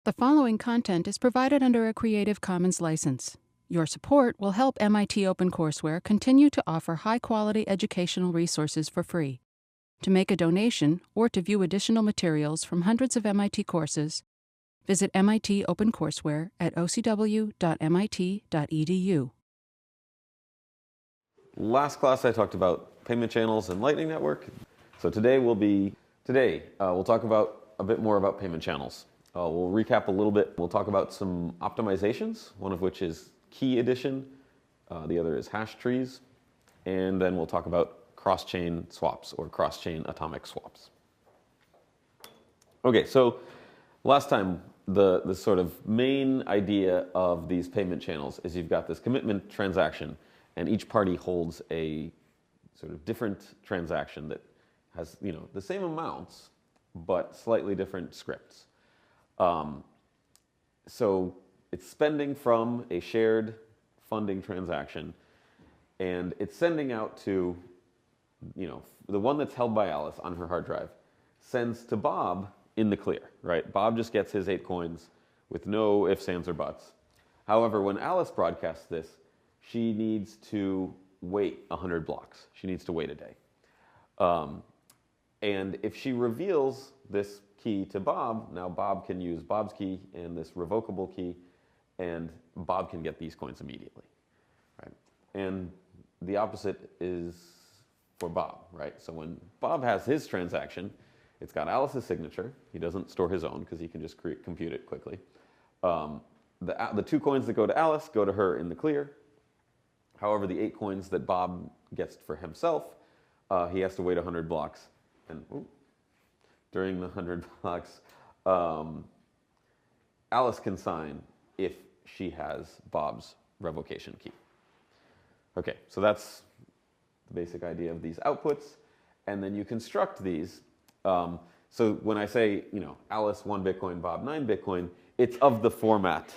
The following content is provided under a Creative Commons license. Your support will help MIT OpenCourseware continue to offer high-quality educational resources for free. To make a donation or to view additional materials from hundreds of MIT courses, visit MIT OpenCourseware at ocw.mit.edu. Last class I talked about payment channels and Lightning Network. So today we'll talk about a bit more about payment channels. We'll recap a little bit. We'll talk about some optimizations, one of which is key addition, the other is hash trees, and then we'll talk about cross-chain swaps or cross-chain atomic swaps. Okay, so last time the sort of main idea of these payment channels is you've got this commitment transaction and each party holds a sort of different transaction that has, the same amounts but slightly different scripts. So it's spending from a shared funding transaction, and it's sending out to, the one that's held by Alice on her hard drive sends to Bob in the clear, right? Bob just gets his 8 coins with no ifs, ands, or buts. However, when Alice broadcasts this, she needs to wait 100 blocks. She needs to wait a day. And if she reveals this key to Bob, now Bob can use Bob's key and this revocable key, and Bob can get these coins immediately, right? And the opposite is for Bob, right? So when Bob has his transaction, it's got Alice's signature. He doesn't store his own because he can just compute it quickly. The 2 coins that go to Alice go to her in the clear. However, the 8 coins that Bob gets for himself, he has to wait 100 blocks. And during the 100 blocks, Alice can sign if she has Bob's revocation key. Okay, so that's the basic idea of these outputs. And then you construct these. So when I say, Alice 1 Bitcoin, Bob 9 Bitcoin, it's of the format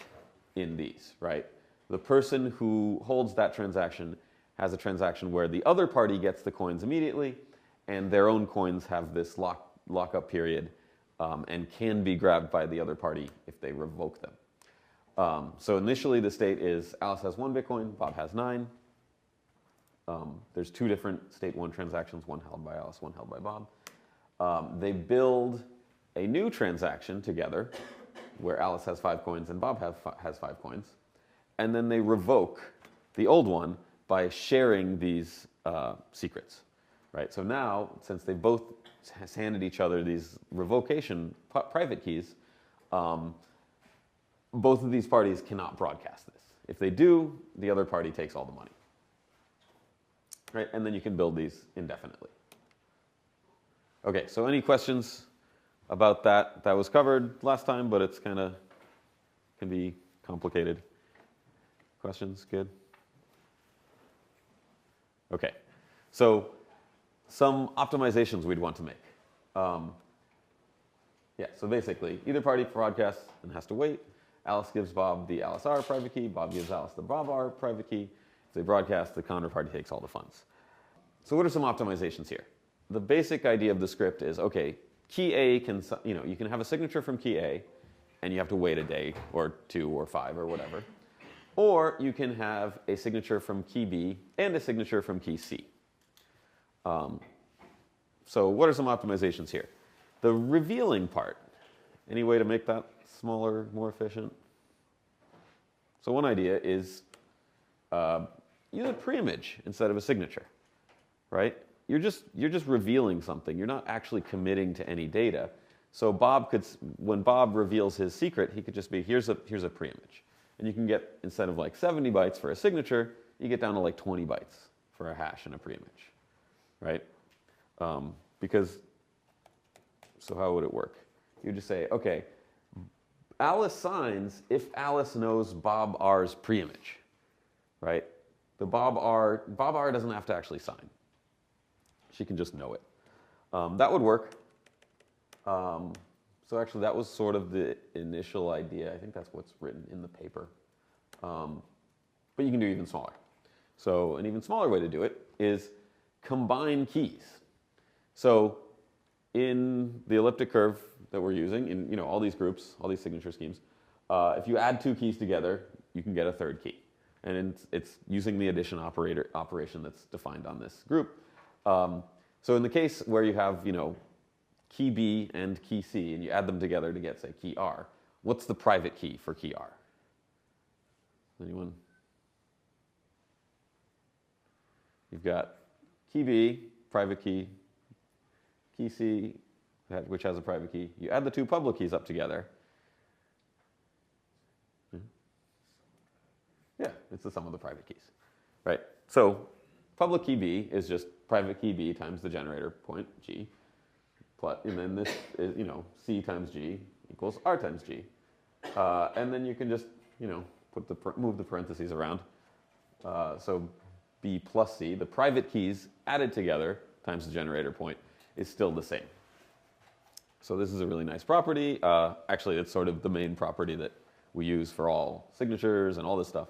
in these, right? The person who holds that transaction has a transaction where the other party gets the coins immediately, and their own coins have this lockup period and can be grabbed by the other party if they revoke them. So initially the state is Alice has 1 Bitcoin, Bob has 9. There's 2 different state 1 transactions, one held by Alice, one held by Bob. They build a new transaction together where Alice has 5 coins and Bob has 5 coins. And then they revoke the old one by sharing these secrets, right? So now, since they both handed each other these revocation private keys, both of these parties cannot broadcast this. If they do, the other party takes all the money, right? And then you can build these indefinitely. Okay, so any questions about that? That was covered last time, but it's can be complicated. Questions? Good? Okay, so some optimizations we'd want to make. So basically, either party broadcasts and has to wait. Alice gives Bob the Alice R private key. Bob gives Alice the Bob R private key. If they broadcast, the counterparty takes all the funds. So what are some optimizations here? The basic idea of the script is, okay, key A can, you can have a signature from key A, and you have to wait a day or 2 or 5 or whatever. Or you can have a signature from key B and a signature from key C. So what are some optimizations here? The revealing part. Any way to make that smaller, more efficient? So one idea is use a preimage instead of a signature, right? You're just revealing something. You're not actually committing to any data. So when Bob reveals his secret, he could just be, here's a preimage. And you can get, instead of like 70 bytes for a signature, you get down to like 20 bytes for a hash and a preimage, right? So how would it work? You just say, okay, Alice signs if Alice knows Bob R's preimage, right? The Bob R doesn't have to actually sign. She can just know it. That would work. So actually, that was sort of the initial idea. I think that's what's written in the paper. But you can do even smaller. So an even smaller way to do it is combine keys. So in the elliptic curve that we're using in all these groups, all these signature schemes, if you add two keys together, you can get a third key. And it's using the addition operation that's defined on this group. So in the case where you have key B and key C, and you add them together to get, say, key R, what's the private key for key R? Anyone? You've got key B, private key, key C, which has a private key. You add the two public keys up together. Yeah, it's the sum of the private keys, right? So public key B is just private key B times the generator point, G, and then this is, C times G equals R times G. And then you can just, move the parentheses around. So B plus C, the private keys added together times the generator point is still the same. So this is a really nice property. Actually, it's sort of the main property that we use for all signatures and all this stuff.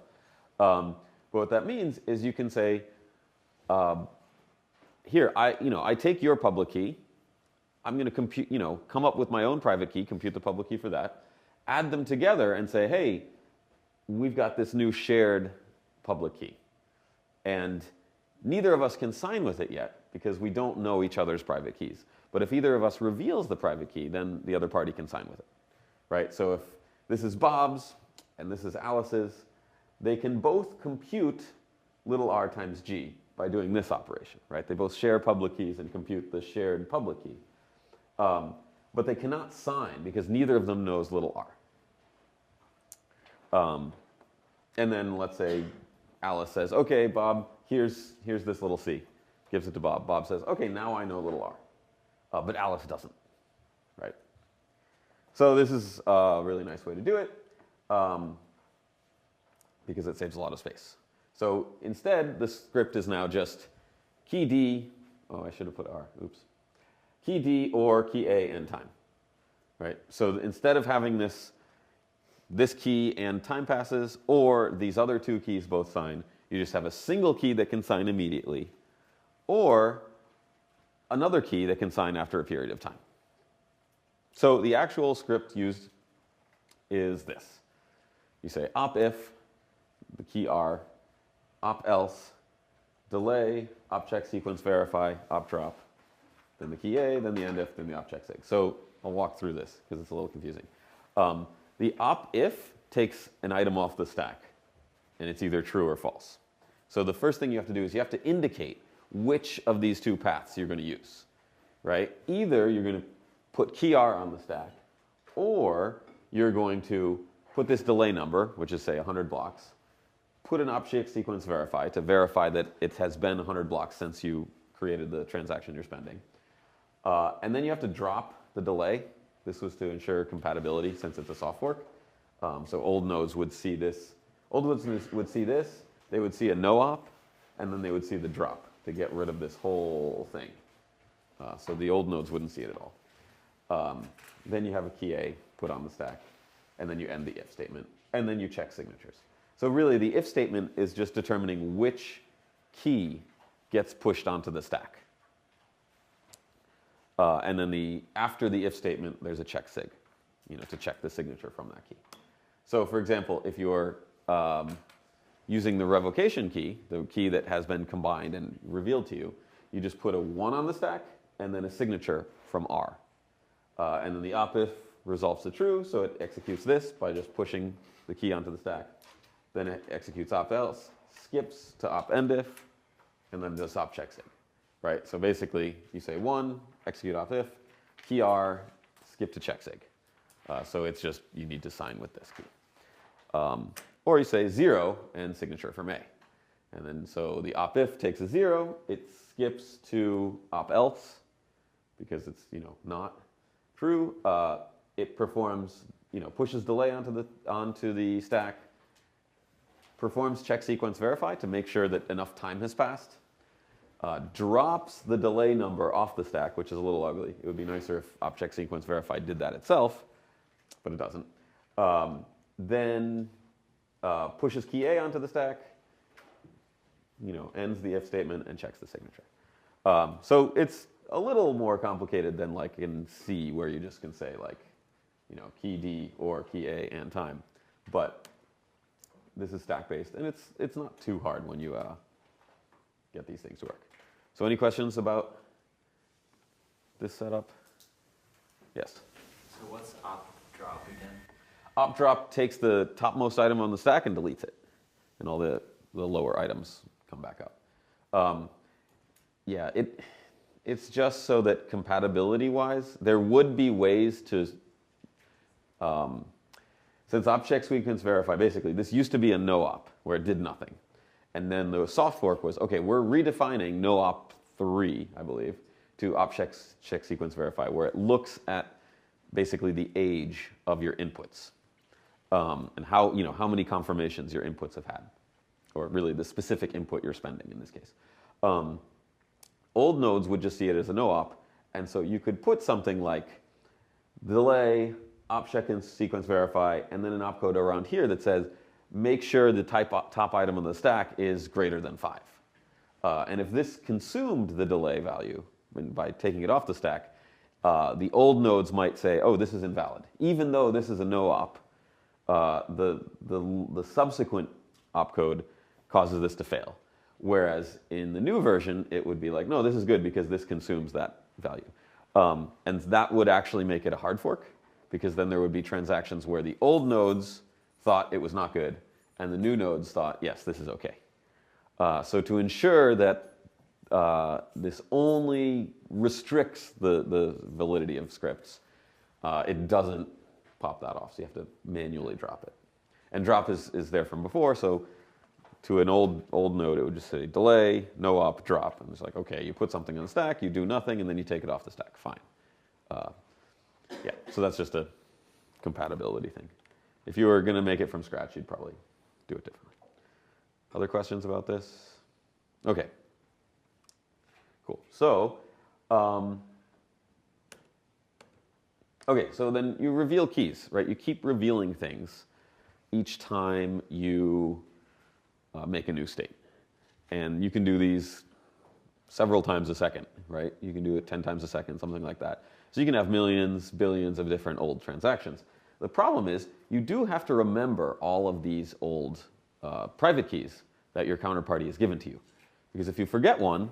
But what that means is you can say, here, I take your public key. I'm going to compute, come up with my own private key, compute the public key for that, add them together and say, hey, we've got this new shared public key. And neither of us can sign with it yet because we don't know each other's private keys. But if either of us reveals the private key, then the other party can sign with it, right? So if this is Bob's and this is Alice's, they can both compute little r times G by doing this operation, right? They both share public keys and compute the shared public key. But they cannot sign because neither of them knows little r. And then let's say Alice says, okay, Bob, here's this little c. Gives it to Bob. Bob says, okay, now I know little r. But Alice doesn't, right? So this is a really nice way to do it because it saves a lot of space. So instead, the script is now just key D. Oh, I should have put R. Oops. Key D or key A and time, right? So instead of having this key and time passes or these other two keys both sign, you just have a single key that can sign immediately or another key that can sign after a period of time. So the actual script used is this. You say op if, the key R, op else, delay, op check sequence verify, op drop, then the key A, then the end if, then the op check sig. So I'll walk through this because it's a little confusing. The op if takes an item off the stack and it's either true or false. So the first thing you have to do is you have to indicate which of these two paths you're going to use, right? Either you're going to put key R on the stack or you're going to put this delay number, which is say 100 blocks, put an op check sequence verify to verify that it has been 100 blocks since you created the transaction you're spending. And then you have to drop the delay. This was to ensure compatibility since it's a soft fork. So old nodes would see this. Old nodes would see this. They would see a no op, and then they would see the drop to get rid of this whole thing. So the old nodes wouldn't see it at all. Then you have a key A put on the stack, and then you end the if statement, and then you check signatures. So really, the if statement is just determining which key gets pushed onto the stack. And then after the if statement, there's a check sig, to check the signature from that key. So for example, if you're using the revocation key, the key that has been combined and revealed to you, you just put a 1 on the stack and then a signature from R. And then the op if resolves to true, so it executes this by just pushing the key onto the stack. Then it executes op else, skips to op end if, and then does op check sig. Right? So basically, you say 1, execute op if, key R, skip to check sig. So it's just, you need to sign with this key. Or you say 0 and signature from A. And then so the op if takes a 0, it skips to op else because it's not true. It performs, pushes delay onto the stack, performs check sequence verify to make sure that enough time has passed. Drops the delay number off the stack, which is a little ugly. It would be nicer if op check sequence verify did that itself, but it doesn't. Then pushes key A onto the stack, ends the if statement and checks the signature. So it's a little more complicated than like in C, where you just can say like, you know, key D or key A and time. But this is stack-based, and it's not too hard when you get these things to work. So any questions about this setup? Yes? So what's op drop again? Op drop takes the topmost item on the stack and deletes it, and all the lower items come back up. Yeah, it's just so that compatibility-wise, there would be ways to, since op-check sequence verify, basically, this used to be a no-op, where it did nothing. And then the soft fork was, okay, we're redefining no-op 3, I believe, to op-check sequence verify, where it looks at basically the age of your inputs, and how, you know, how many confirmations your inputs have had, or really the specific input you're spending in this case. Old nodes would just see it as a no-op, and so you could put something like delay, op-check and sequence verify, and then an opcode around here that says, make sure the top item on the stack is greater than 5. And if this consumed the delay value by taking it off the stack, the old nodes might say, oh, this is invalid. Even though this is a no-op, the subsequent opcode causes this to fail. Whereas in the new version, it would be like, no, this is good because this consumes that value. And that would actually make it a hard fork, because then there would be transactions where the old nodes thought it was not good, and the new nodes thought, yes, this is okay. So to ensure that this only restricts the validity of scripts, it doesn't pop that off, so you have to manually drop it. And drop is there from before, so to an old node, it would just say delay, no op, drop. And it's like, okay, you put something on the stack, you do nothing, and then you take it off the stack. Fine. Yeah, so that's just a compatibility thing. If you were going to make it from scratch, you'd probably do it differently. Other questions about this? Okay. Cool. So, okay, so then you reveal keys, right? You keep revealing things each time you make a new state. And you can do these several times a second, right? You can do it 10 times a second, something like that. So you can have millions, billions of different old transactions. The problem is you do have to remember all of these old private keys that your counterparty has given to you. Because if you forget one,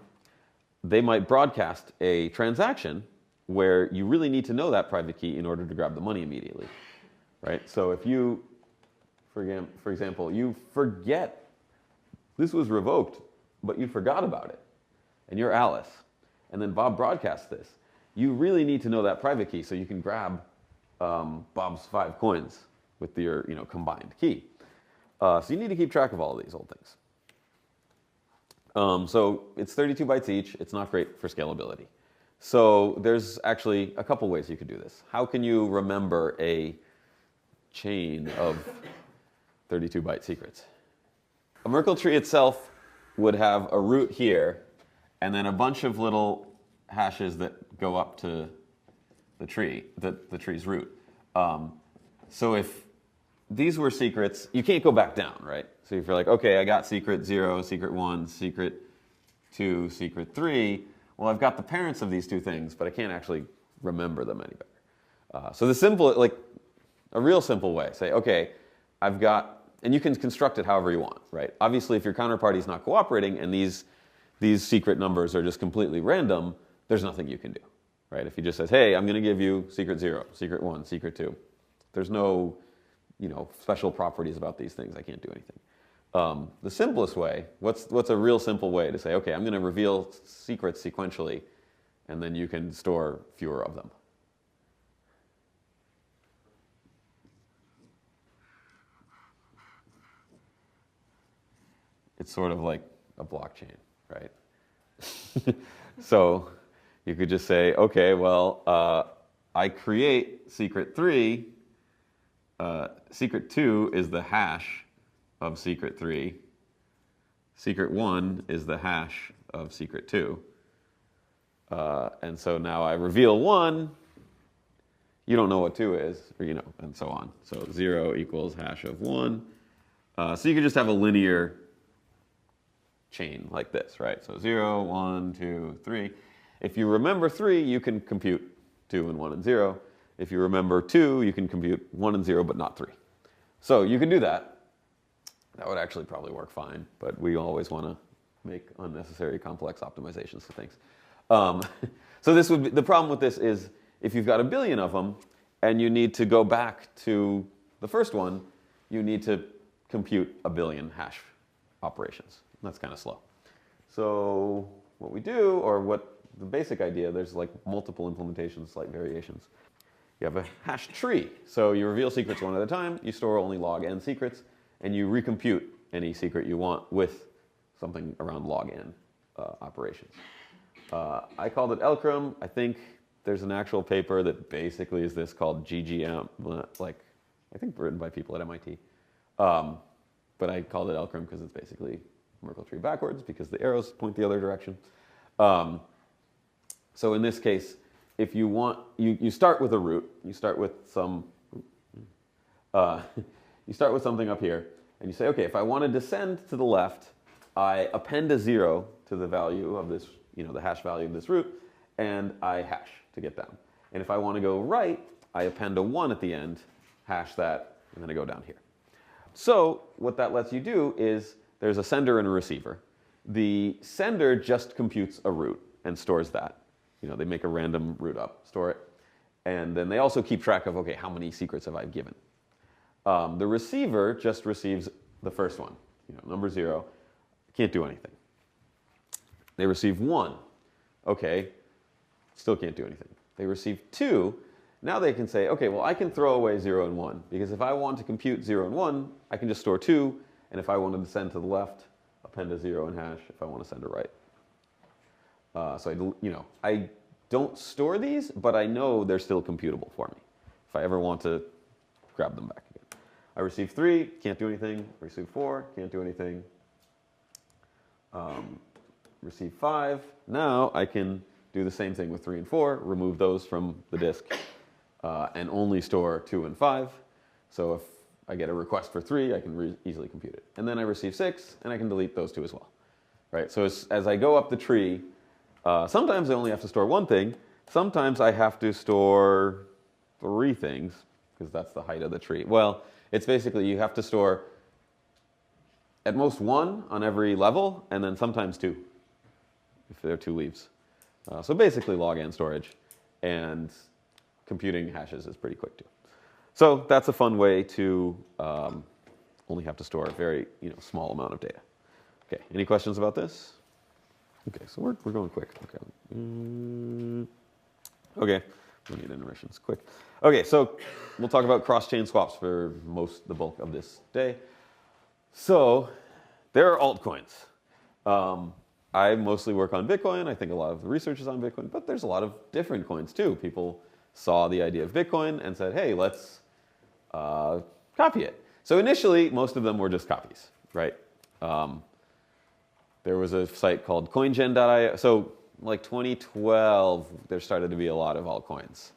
they might broadcast a transaction where you really need to know that private key in order to grab the money immediately, right? So if you, for example, you forget this was revoked, but you forgot about it, and you're Alice, and then Bob broadcasts this, you really need to know that private key so you can grab Bob's 5 coins with your combined key. So you need to keep track of all of these old things. So it's 32 bytes each. It's not great for scalability. So there's actually a couple ways you could do this. How can you remember a chain of 32 byte secrets? A Merkle tree itself would have a root here, and then a bunch of little hashes that go up to the tree, the tree's root. So if these were secrets, you can't go back down, right? So if you're like, okay, I got secret 0, secret 1, secret 2, secret 3, well, I've got the parents of these two things, but I can't actually remember them any better. So the simple, like a real simple way, say, okay, I've got, and you can construct it however you want, right? Obviously, if your counterparty is not cooperating and these secret numbers are just completely random, there's nothing you can do, right? If he just says, hey, I'm going to give you secret 0, secret 1, secret 2, there's no special properties about these things. I can't do anything. The simplest way, what's a real simple way to say, okay, I'm going to reveal secrets sequentially, and then you can store fewer of them. It's sort of like a blockchain, right? So you could just say, okay, well, I create secret 3. Secret 2 is the hash of secret 3. Secret 1 is the hash of secret 2. And so now I reveal 1. You don't know what 2 is, or, and so on. So 0 equals hash of 1. So you could just have a linear chain like this, right? So 0, 1, 2, 3. If you remember 3, you can compute 2 and 1 and 0. If you remember 2, you can compute 1 and 0, but not 3. So you can do that. That would actually probably work fine, but we always want to make unnecessary complex optimizations to things. So this would be, the problem with this is if you've got a billion of them and you need to go back to the first one, you need to compute a billion hash operations. That's kind of slow. So what we do, or what the basic idea, there's like multiple implementations, slight variations. You have a hash tree. So you reveal secrets one at a time, you store only log n secrets, and you recompute any secret you want with something around log n operations. I called it Elcrum. I think there's an actual paper that basically is this called GGM, like I think written by people at MIT. But I called it Elcrum because it's basically Merkle tree backwards because the arrows point the other direction. So in this case, if you want, you start with a root. You start with some, you start with something up here, and you say, okay, if I want to descend to the left, I append a 0 to the value of this, the hash value of this root, and I hash to get down. And if I want to go right, I append a 1 at the end, hash that, and then I go down here. So what that lets you do is there's a sender and a receiver. The sender just computes a root and stores that. They make a random root up, store it. And then they also keep track of, okay, how many secrets have I given? The receiver just receives the first one, number 0. Can't do anything. They receive 1. Okay, still can't do anything. They receive 2. Now they can say, okay, well, I can throw away 0 and 1, because if I want to compute 0 and 1, I can just store 2, and if I want to send to the left, append a 0 and hash if I want to send to right. So I don't store these, but I know they're still computable for me if I ever want to grab them back again. I receive 3, can't do anything. Receive 4, can't do anything. Receive 5. Now I can do the same thing with 3 and 4, remove those from the disk, and only store 2 and 5. So if I get a request for 3, I can easily compute it. And then I receive 6, and I can delete those 2 as well. Right? So as I go up the tree, sometimes I only have to store 1 thing. Sometimes I have to store 3 things, because that's the height of the tree. Well, it's basically you have to store at most 1 on every level, and then sometimes 2, if there are 2 leaves. So basically log n storage, and computing hashes is pretty quick too. So that's a fun way to only have to store a very small amount of data. Okay, any questions about this? Okay, so we're going quick. Okay. Okay, we need intermissions, quick. Okay, so we'll talk about cross-chain swaps for the bulk of this day. So there are altcoins. I mostly work on Bitcoin. I think a lot of the research is on Bitcoin, but there's a lot of different coins too. People saw the idea of Bitcoin and said, hey, let's copy it. So initially, most of them were just copies, right? There was a site called coingen.io. So like 2012, there started to be a lot of altcoins,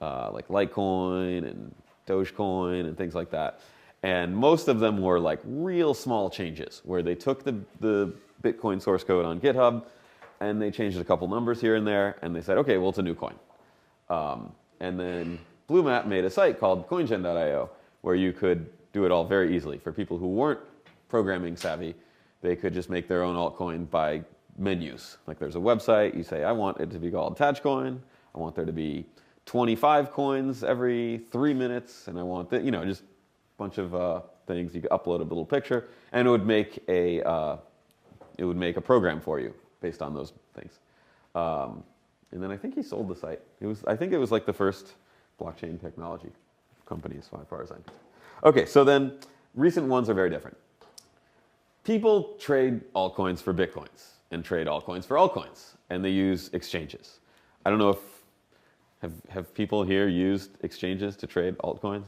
like Litecoin and Dogecoin and things like that. And most of them were like real small changes where they took the Bitcoin source code on GitHub and they changed a couple numbers here and there and they said, okay, well, it's a new coin. And then BlueMap made a site called coingen.io where you could do it all very easily. For people who weren't programming savvy, they could just make their own altcoin by menus. Like there's a website, you say, I want it to be called Tachcoin. I want there to be 25 coins every 3 minutes. And I want that, just a bunch of things. You could upload a little picture and it would make a program for you based on those things. And then I think he sold the site. I think it was like the first blockchain technology company as far as I'm concerned. Okay, so then recent ones are very different. People trade altcoins for Bitcoins and trade altcoins for altcoins, and they use exchanges. I don't know if, have people here used exchanges to trade altcoins?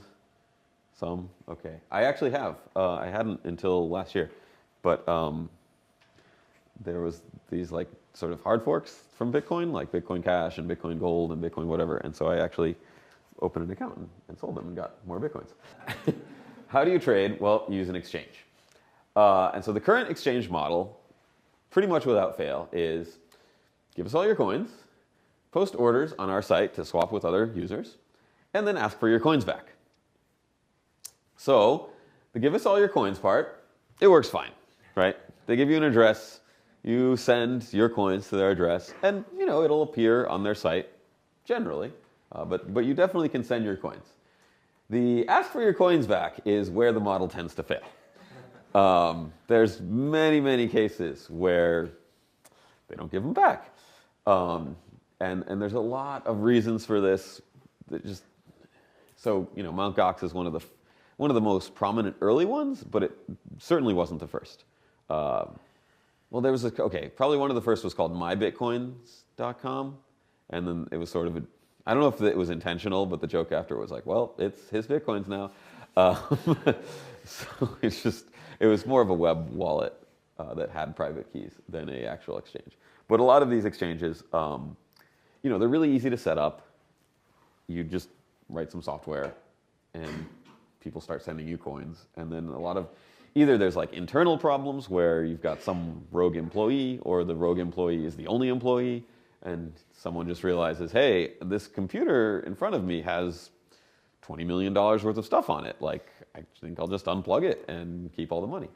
Some? Okay. I actually have. I hadn't until last year, but there was these like sort of hard forks from Bitcoin, like Bitcoin Cash and Bitcoin Gold and Bitcoin whatever, and so I actually opened an account and sold them and got more Bitcoins. How do you trade? Well, you use an exchange. And so the current exchange model, pretty much without fail, is give us all your coins post orders on our site to swap with other users, and then ask for your coins back. So the give us all your coins part, it works fine, right? They give you an address, you send your coins to their address, and it'll appear on their site generally, but you definitely can send your coins. The ask for your coins back is where the model tends to fail. There's many cases where they don't give them back. And there's a lot of reasons for this. Mt. Gox is one of the most prominent early ones, but it certainly wasn't the first. Probably one of the first was called mybitcoins.com, and then it was sort of I don't know if it was intentional, but the joke after was like, well, it's his Bitcoins now. So it was more of a web wallet that had private keys than an actual exchange. But a lot of these exchanges, they're really easy to set up. You just write some software and people start sending you coins. And then either there's like internal problems where you've got some rogue employee, or the rogue employee is the only employee, and someone just realizes, hey, this computer in front of me has $20 million worth of stuff on it. Like, I think I'll just unplug it and keep all the money.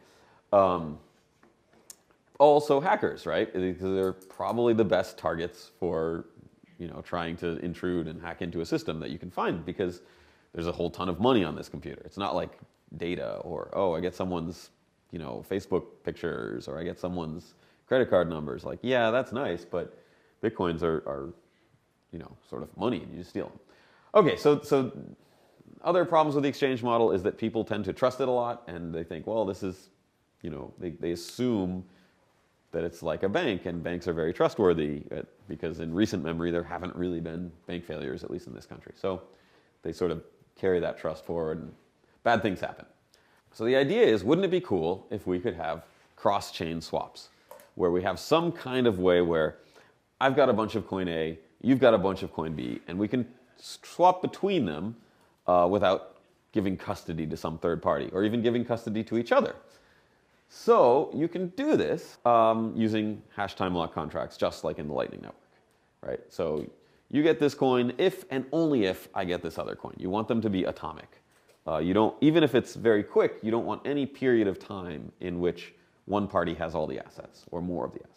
Also hackers, right? Because they're probably the best targets for, trying to intrude and hack into a system that you can find, because there's a whole ton of money on this computer. It's not like data or, I get someone's, Facebook pictures, or I get someone's credit card numbers. Like, yeah, that's nice, but Bitcoins are sort of money, and you just steal them. Okay, so other problems with the exchange model is that people tend to trust it a lot, and they think, well, this is, they assume that it's like a bank, and banks are very trustworthy, because in recent memory there haven't really been bank failures, at least in this country. So they sort of carry that trust forward, and bad things happen. So the idea is, wouldn't it be cool if we could have cross-chain swaps, where we have some kind of way where I've got a bunch of coin A, you've got a bunch of coin B, and we can swap between them without giving custody to some third party, or even giving custody to each other. So you can do this using hash time lock contracts, just like in the Lightning Network, right? So you get this coin if and only if I get this other coin. You want them to be atomic. Even if it's very quick, you don't want any period of time in which one party has all the assets or more of the assets.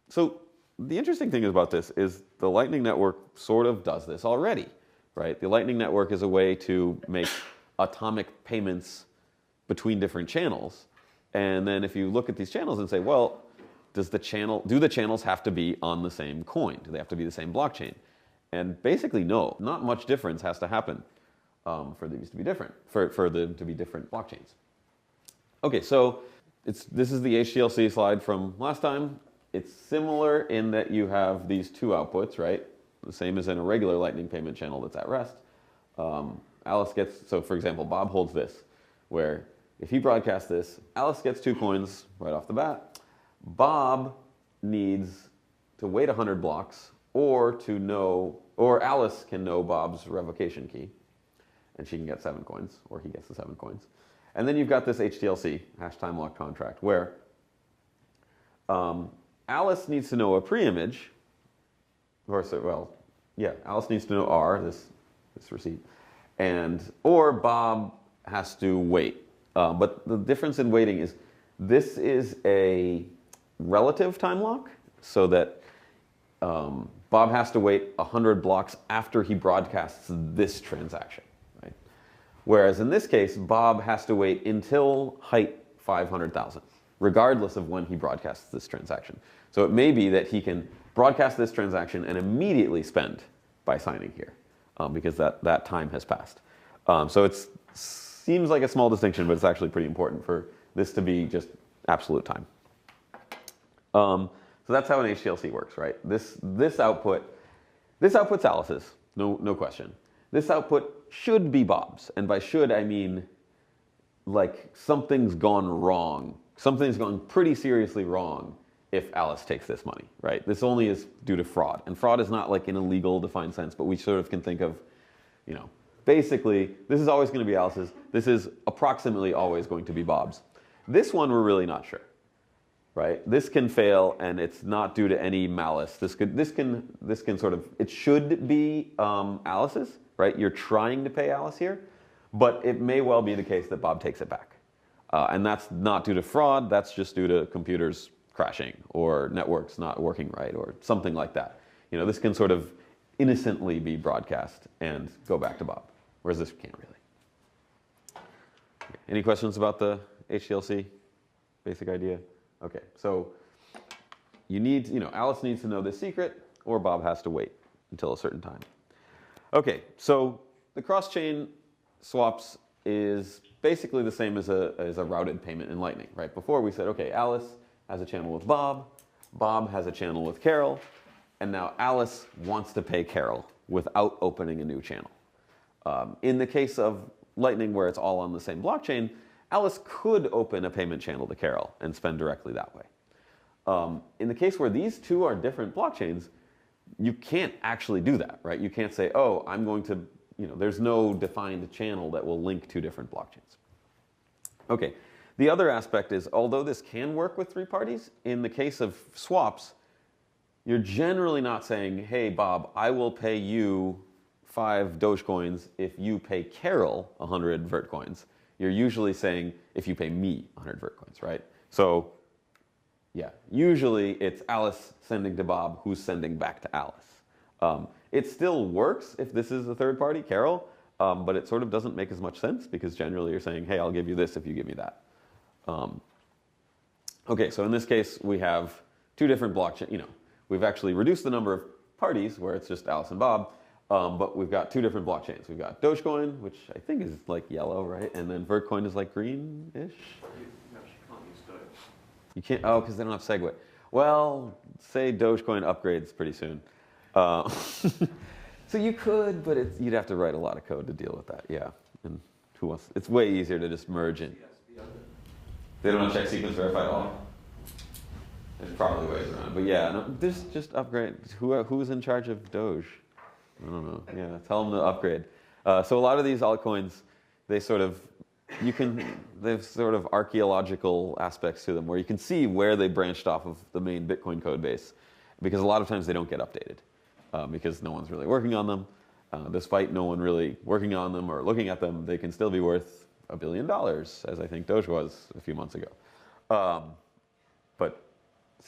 So the interesting thing about this is the Lightning Network sort of does this already, right? The Lightning Network is a way to make atomic payments between different channels. And then if you look at these channels and say, well, do the channels have to be on the same coin? Do they have to be the same blockchain? And basically, no. Not much difference has to happen for these to be different, for them to be different blockchains. Okay, so this is the HTLC slide from last time. It's similar in that you have these two outputs, right? The same as in a regular Lightning payment channel that's at rest. So for example, Bob holds this, where if he broadcasts this, Alice gets 2 coins right off the bat. Bob needs to wait 100 blocks or Alice can know Bob's revocation key, and she can get 7 coins, or he gets the 7 coins. And then you've got this HTLC, hash time lock contract, where Alice needs to know a pre-image, Alice needs to know R, this receipt, or Bob has to wait. But the difference in waiting is this is a relative time lock, so that Bob has to wait 100 blocks after he broadcasts this transaction, right? Whereas in this case, Bob has to wait until height 500,000, regardless of when he broadcasts this transaction. So it may be that he can broadcast this transaction and immediately spend by signing here, because that time has passed. So it seems like a small distinction, but it's actually pretty important for this to be just absolute time. So that's how an HTLC works, right? This output's Alice's, no question. This output should be Bob's, and by should I mean like something's gone wrong. Something's gone pretty seriously wrong if Alice takes this money, right? This only is due to fraud, and fraud is not like in a legal defined sense, but we sort of can think of, basically this is always going to be Alice's. This is approximately always going to be Bob's. This one we're really not sure. right? This can fail, and it's not due to any malice. This can sort of, it should be Alice's, right? You're trying to pay Alice here, but it may well be the case that Bob takes it back. And that's not due to fraud, that's just due to computers crashing or networks not working right or something like that. You know, this can sort of innocently be broadcast and go back to Bob, whereas this can't really. Any questions about the HTLC basic idea? Okay, so Alice needs to know this secret, or Bob has to wait until a certain time. Okay, so the cross-chain swaps is basically the same as a routed payment in Lightning, right? Before we said, okay, Alice has a channel with Bob, Bob has a channel with Carol, and now Alice wants to pay Carol without opening a new channel. In the case of Lightning, where it's all on the same blockchain, Alice could open a payment channel to Carol and spend directly that way. In the case where these two are different blockchains, you can't actually do that, right? You can't say, oh, I'm going to, there's no defined channel that will link two different blockchains. Okay, the other aspect is, although this can work with three parties, in the case of swaps, you're generally not saying, hey, Bob, I will pay you 5 Dogecoins if you pay Carol 100 Vertcoins. You're usually saying, if you pay me 100 Vertcoins, right? So, yeah, usually it's Alice sending to Bob, who's sending back to Alice. It still works if this is a third party, Carol, but it sort of doesn't make as much sense because generally you're saying, hey, I'll give you this if you give me that. Okay, so in this case, we have two different blockchains. We've actually reduced the number of parties where it's just Alice and Bob, but we've got two different blockchains. We've got Dogecoin, which I think is like yellow, right? And then Vertcoin is like green-ish. You actually can't use Doge. You can't, oh, because they don't have SegWit. Well, say Dogecoin upgrades pretty soon. So you could, but you'd have to write a lot of code to deal with that, yeah. And who wants, it's way easier to just merge in. They don't check sequence verify at all? There's probably ways around, but yeah, no, just upgrade. Who's in charge of Doge? I don't know. Yeah, tell them to upgrade. So a lot of these altcoins, they sort of archaeological aspects to them, where you can see where they branched off of the main Bitcoin code base, because a lot of times they don't get updated, because no one's really working on them. Despite no one really working on them or looking at them, they can still be worth $1 billion, as I think Doge was a few months ago. But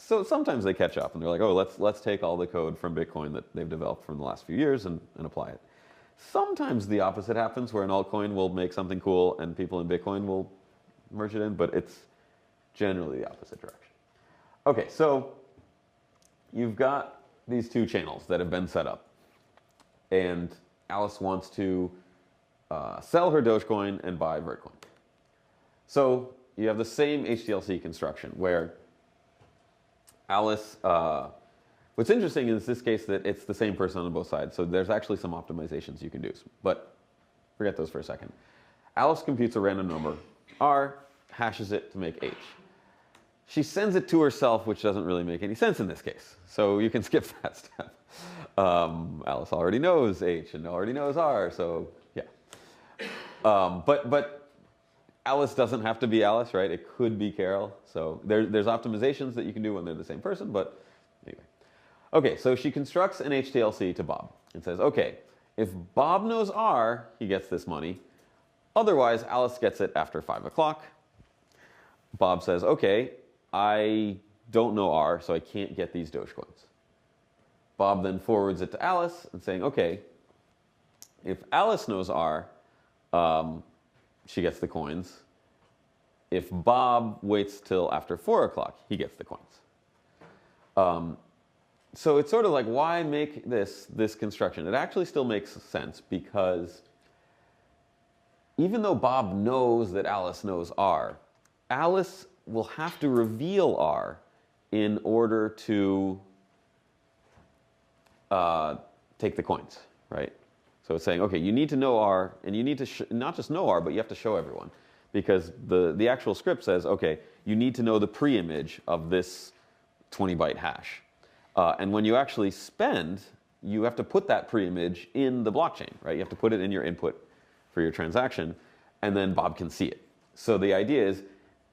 so sometimes they catch up and they're like, oh, let's take all the code from Bitcoin that they've developed from the last few years and apply it. Sometimes the opposite happens, where an altcoin will make something cool and people in Bitcoin will merge it in, but it's generally the opposite direction. Okay, so you've got these two channels that have been set up, and Alice wants to sell her Dogecoin and buy Vertcoin. So you have the same HTLC construction where Alice, what's interesting is this case that it's the same person on both sides, so there's actually some optimizations you can do, but forget those for a second. Alice computes a random number, R, hashes it to make H. She sends it to herself, which doesn't really make any sense in this case, so you can skip that step. Alice already knows H and already knows R, so yeah. But Alice doesn't have to be Alice, right? It could be Carol. So there's optimizations that you can do when they're the same person, but anyway. Okay, so she constructs an HTLC to Bob and says, okay, if Bob knows R, he gets this money. Otherwise, Alice gets it after 5 o'clock. Bob says, okay, I don't know R, so I can't get these Dogecoins. Bob then forwards it to Alice and saying, okay, if Alice knows R, she gets the coins. If Bob waits till after 4 o'clock, he gets the coins. So it's sort of like, why make this construction? It actually still makes sense, because even though Bob knows that Alice knows R, Alice will have to reveal R in order to take the coins, right? So it's saying, okay, you need to know R, and you need to not just know R, but you have to show everyone. Because the actual script says, okay, you need to know the pre-image of this 20-byte hash. And when you actually spend, you have to put that pre-image in the blockchain, right? You have to put it in your input for your transaction, and then Bob can see it. So the idea is,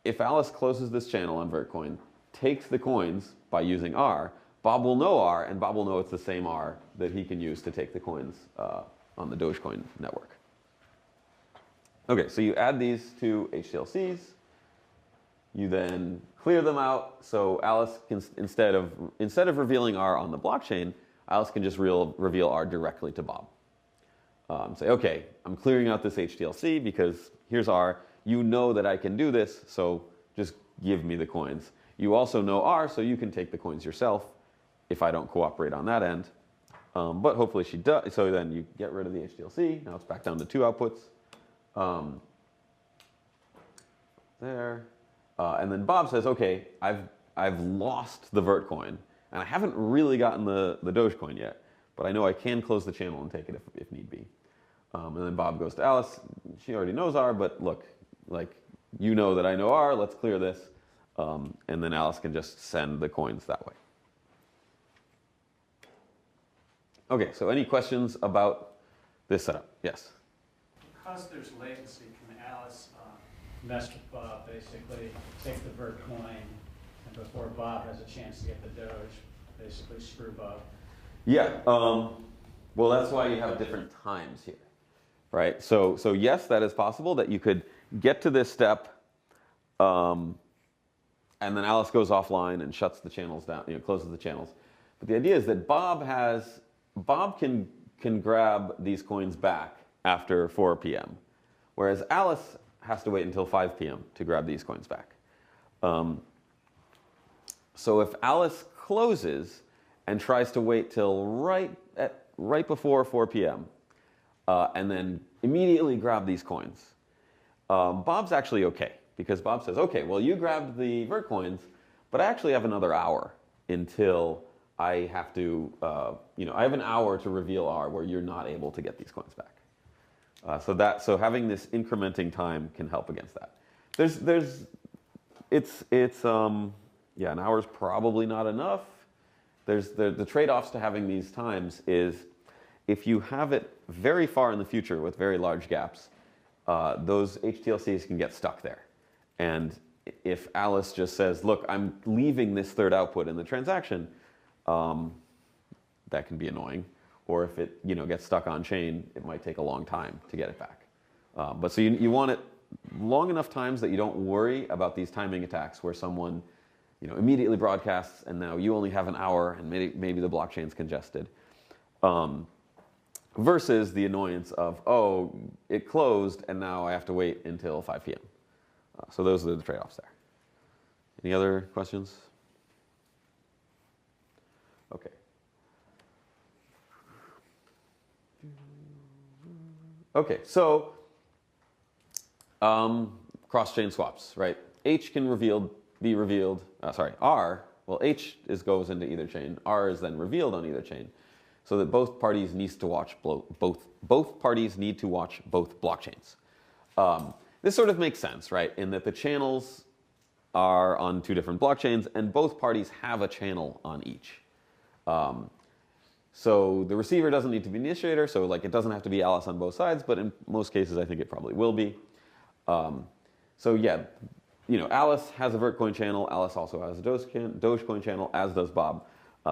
if Alice closes this channel on Vertcoin, takes the coins by using R, Bob will know R, and Bob will know it's the same R that he can use to take the coins on the Dogecoin network. Okay, so you add these two HTLCs. You then clear them out. So Alice can, instead of revealing R on the blockchain, Alice can just reveal R directly to Bob. Say, okay, I'm clearing out this HTLC because here's R. You know that I can do this, so just give me the coins. You also know R, so you can take the coins yourself if I don't cooperate on that end. But hopefully she does. So then you get rid of the HTLC. Now it's back down to two outputs. There. And then Bob says, okay, I've lost the vert coin, and I haven't really gotten the Dogecoin yet, but I know I can close the channel and take it if need be. And then Bob goes to Alice. She already knows R, but look, like, you know that I know R, let's clear this. And then Alice can just send the coins that way. Okay, so any questions about this setup? Yes? Because there's latency, can Alice mess with Bob, basically, take the vert coin, and before Bob has a chance to get the Doge, basically screw Bob? Yeah, well, that's why you have different times here, right? So yes, that is possible, that you could get to this step, and then Alice goes offline and shuts the channels down, closes the channels. But the idea is that Bob can grab these coins back after 4 p.m., whereas Alice has to wait until 5 p.m. to grab these coins back. So if Alice closes and tries to wait till right before 4 p.m. And then immediately grab these coins, Bob's actually okay, because Bob says, okay, well, you grabbed the vert coins, but I actually have another hour until I have to, I have an hour to reveal R where you're not able to get these coins back. So having this incrementing time can help against that. An hour is probably not enough. The trade-offs to having these times is if you have it very far in the future with very large gaps, those HTLCs can get stuck there. And if Alice just says, look, I'm leaving this third output in the transaction, that can be annoying. Or if it gets stuck on chain, it might take a long time to get it back. But so you want it long enough times that you don't worry about these timing attacks where someone immediately broadcasts and now you only have an hour and maybe the blockchain's congested. Versus the annoyance of, oh, it closed and now I have to wait until 5 p.m. So those are the trade-offs there. Any other questions? Okay. Okay, so cross-chain swaps, right? H can be revealed. R. Well, H goes into either chain. R is then revealed on either chain, so that both parties need to watch both parties need to watch both blockchains. This sort of makes sense, right? In that the channels are on two different blockchains, and both parties have a channel on each. So the receiver doesn't need to be initiator, so it doesn't have to be Alice on both sides, but in most cases I think it probably will be. So yeah, Alice has a Vertcoin channel, Alice also has a Dogecoin channel, as does Bob.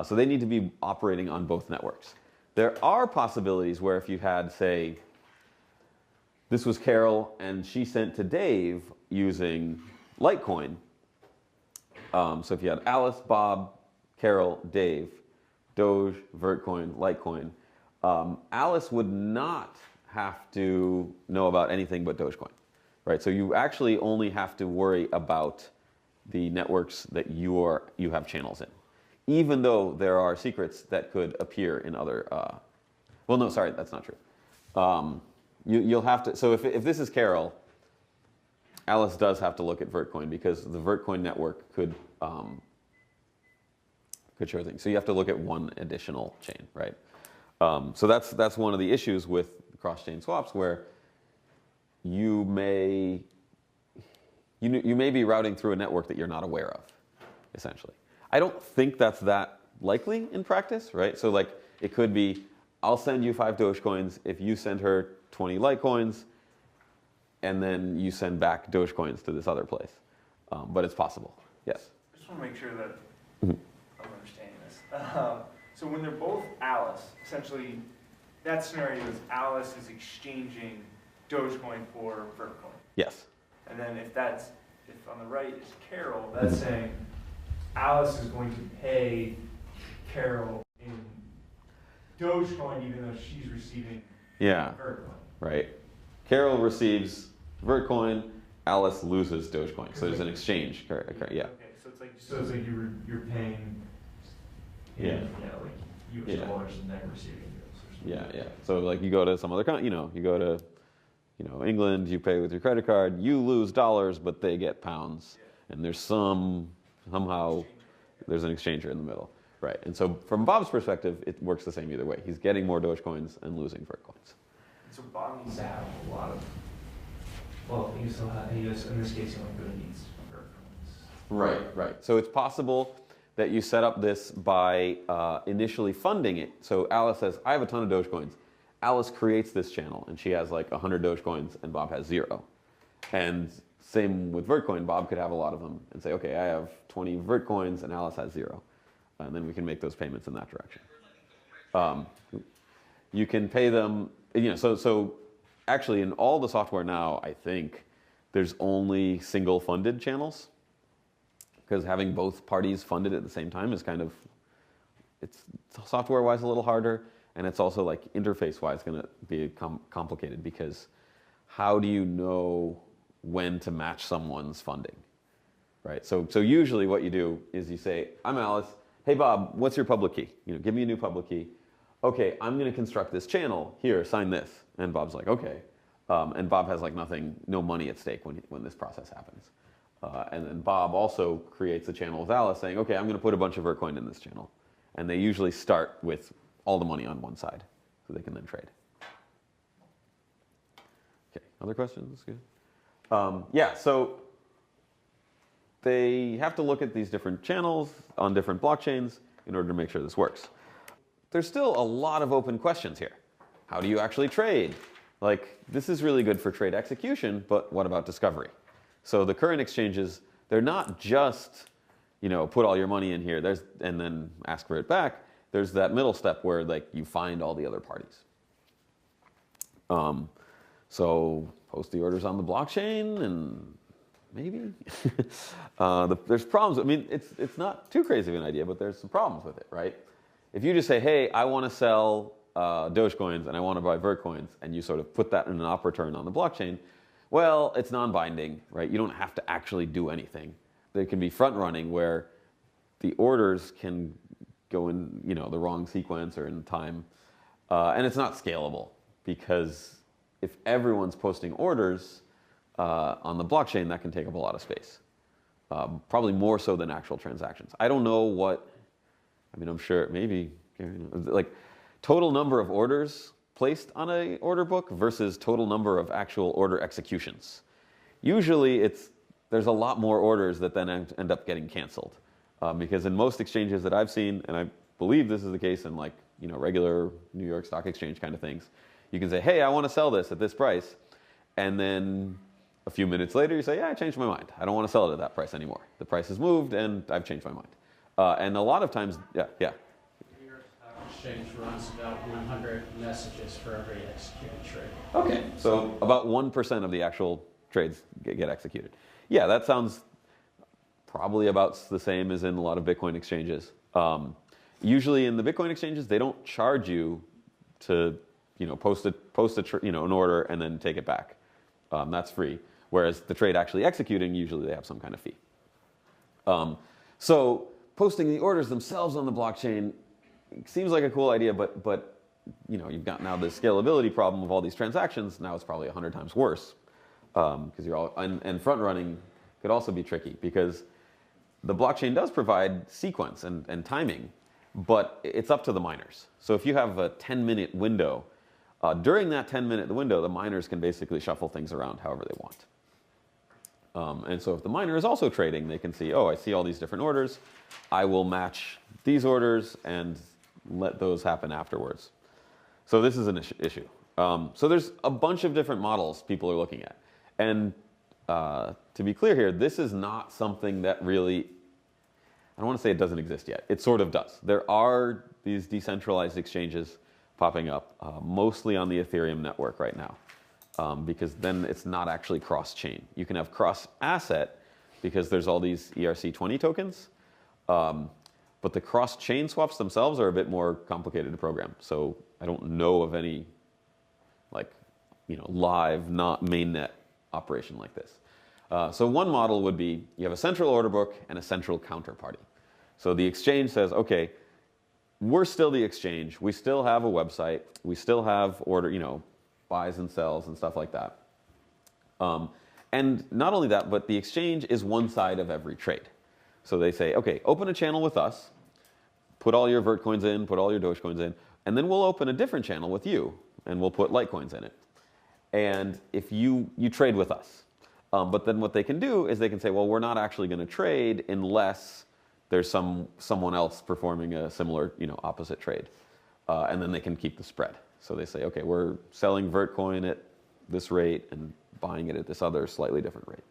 So they need to be operating on both networks. There are possibilities where if you had, say, this was Carol and she sent to Dave using Litecoin. So if you had Alice, Bob, Carol, Dave, Doge, Vertcoin, Litecoin, Alice would not have to know about anything but Dogecoin, right? So you actually only have to worry about the networks that you have channels in, even though there are secrets that could appear in other. Well, no, sorry, that's not true. You'll have to. So if this is Carol, Alice does have to look at Vertcoin because the Vertcoin network could show things. So you have to look at one additional chain, right? So that's one of the issues with cross-chain swaps, where you may be routing through a network that you're not aware of, essentially. I don't think that's that likely in practice, right? So it could be, I'll send you 5 Dogecoins if you send her 20 Litecoins, and then you send back Dogecoins to this other place. But it's possible. Yes? I just want to make sure that Mhm. I'm understanding this. So when they're both Alice, essentially, that scenario is Alice is exchanging Dogecoin for Vertcoin. Yes. And then if on the right is Carol, that's saying Alice is going to pay Carol in Dogecoin even though she's receiving Yeah. Vertcoin. Right. Carol receives Vertcoin. Alice loses Dogecoin. So there's an exchange. Yeah. Okay, so it's like you're paying Yeah. like US Yeah. dollars and then receiving euros or something. Yeah. So like you go to some other you go to England, you pay with your credit card, you lose dollars, but they get pounds. Yeah. And there's somehow there's an exchange in the middle. Right. And so from Bob's perspective, it works the same either way. He's getting more Dogecoins and losing Vertcoins. So Bob needs to have a lot of, well, he does, in this case, he only really needs Vertcoins. Right. So it's possible that you set up this by initially funding it. So Alice says, I have a ton of Dogecoins. Alice creates this channel, and she has like 100 Dogecoins, and Bob has 0. And same with Vertcoin. Bob could have a lot of them and say, okay, I have 20 Vertcoins, and Alice has 0. And then we can make those payments in that direction. You can pay them, so actually in all the software now, I think there's only single funded channels, because having both parties funded at the same time is kind of, it's software-wise a little harder, and it's also like interface-wise going to be complicated, because how do you know when to match someone's funding, right? So usually what you do is you say, I'm Alice, hey Bob, what's your public key? Give me a new public key. Okay, I'm going to construct this channel. Here, sign this. And Bob's like, okay. And Bob has like no money at stake when this process happens. And then Bob also creates a channel with Alice saying, okay, I'm going to put a bunch of Vertcoin in this channel. And they usually start with all the money on one side, so they can then trade. Okay, other questions? Good. Yeah, so they have to look at these different channels on different blockchains in order to make sure this works. There's still a lot of open questions here. How do you actually trade? Like, this is really good for trade execution, but what about discovery? So the current exchanges, they're not just, put all your money in here and then ask for it back. There's that middle step where like you find all the other parties. So post the orders on the blockchain and maybe. There's problems. I mean, it's not too crazy of an idea, but there's some problems with it, right? If you just say, hey, I want to sell Dogecoins and I want to buy Vertcoins, and you sort of put that in an op return on the blockchain, well, it's non-binding, right? You don't have to actually do anything. There can be front-running where the orders can go in, the wrong sequence or in time, and it's not scalable, because if everyone's posting orders on the blockchain, that can take up a lot of space, probably more so than actual transactions. I don't know I'm sure maybe like total number of orders placed on a order book versus total number of actual order executions. Usually there's a lot more orders that then end up getting canceled, because in most exchanges that I've seen, and I believe this is the case in like regular New York Stock Exchange kind of things, you can say, hey, I want to sell this at this price, and then a few minutes later you say, yeah, I changed my mind. I don't want to sell it at that price anymore. The price has moved and I've changed my mind. And a lot of times, yeah. New York Stock Exchange runs about 100 messages for every executed trade. Okay, so about 1% of the actual trades get executed. Yeah, that sounds probably about the same as in a lot of Bitcoin exchanges. Usually in the Bitcoin exchanges, they don't charge you to post an order and then take it back. That's free. Whereas the trade actually executing, usually they have some kind of fee. So posting the orders themselves on the blockchain seems like a cool idea, but you've got now the scalability problem of all these transactions. Now it's probably 100 times worse, because and front running could also be tricky, because the blockchain does provide sequence and timing, but it's up to the miners. So if you have a 10-minute window, during that 10-minute window, the miners can basically shuffle things around however they want. And so if the miner is also trading, they can see, oh, I see all these different orders. I will match these orders and let those happen afterwards. So this is an issue. So there's a bunch of different models people are looking at. And to be clear here, this is not something that really I don't want to say it doesn't exist yet. It sort of does. There are these decentralized exchanges popping up, mostly on the Ethereum network right now, because then it's not actually cross-chain. You can have cross-asset because there's all these ERC20 tokens, but the cross-chain swaps themselves are a bit more complicated to program. So I don't know of any live, not mainnet operation like this. So one model would be you have a central order book and a central counterparty. So the exchange says, okay, we're still the exchange. We still have a website. We still have buys and sells and stuff like that. And not only that, but the exchange is one side of every trade. So they say, okay, open a channel with us, put all your Vertcoins in, put all your Dogecoins in, and then we'll open a different channel with you, and we'll put Litecoins in it. And if you trade with us. But then what they can do is they can say, well, we're not actually going to trade unless there's someone else performing a similar, opposite trade. And then they can keep the spread. So they say, okay, we're selling Vertcoin at this rate and buying it at this other slightly different rate.